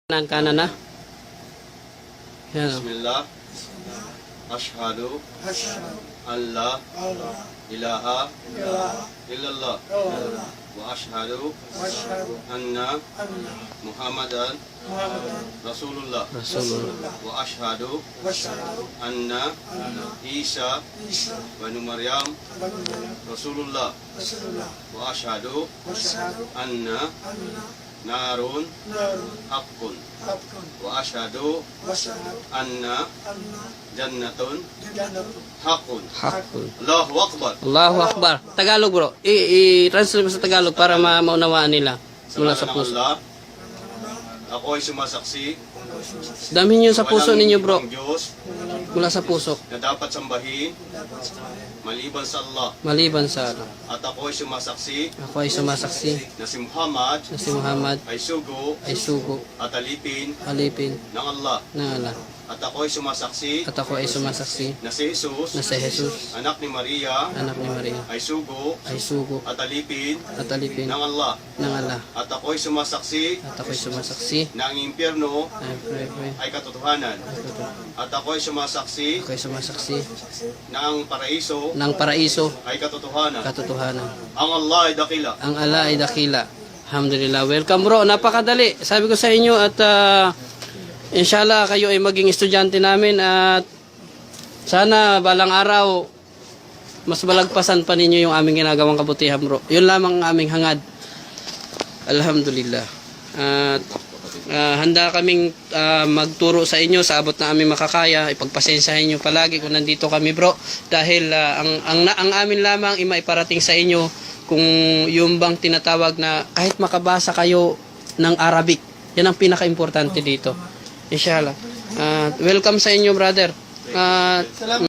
Kanan kanan na. Yan. Bismillah. Ashhadu an la ilaha illallah wa ashhadu anna Muhammadan Rasulullah wa ashhadu anna Isa banu Maryam Rasulullah wa ashhadu anna narun haqqun wa ashhadu anna jannatun haqqun. Hakul. Allahu Akbar. Allahu Akbar. Tagalog bro. I-translate mo sa Tagalog para maunawaan nila. Mula sa Ngalan ng puso. Allah, ako ay sumasaksi Damin nyo sa puso walang ninyo bro. ibang Diyos Mula sa puso. na dapat sambahin maliban sa Allah. Maliban sa ano. At ako ay sumasaksi Ako ay sumasaksi na si Muhammad na si Muhammad ay sugo ay sugo, at alipin alipin ng Allah. ng Allah. At ako ay sumasaksi At ako ay sumasaksi na si Jesus, na si Jesus, anak ni Maria, anak ni Maria, ay sugo ay sugo at alipin at alipin ng Allah. ng Allah. At ako ay sumasaksi At ako ay sumasaksi na ang impyerno ay pray. ay katotohanan. At ako ay sumasaksi Ako ay sumasaksi na ang paraiso ng paraiso, ay katotohanan. katotohanan. Ang Allah ay dakila. Ang Allah ay dakila. Alhamdulillah. Welcome bro. Napakadali. Sabi ko sa inyo at inshallah kayo ay maging estudyante namin at sana balang araw mas balagpasan pa ninyo yung aming ginagawang kabutihan bro. Yun lamang ang aming hangad. Alhamdulillah. At handa kaming magturo sa inyo sa abot na aming makakaya. Ipagpasensyahin nyo palagi kung nandito kami bro. Dahil ang amin lamang ay maiparating sa inyo kung yung bang tinatawag na kahit makabasa kayo ng Arabic. Yan ang pinaka-importante dito. Inshallah. Welcome sa inyo brother.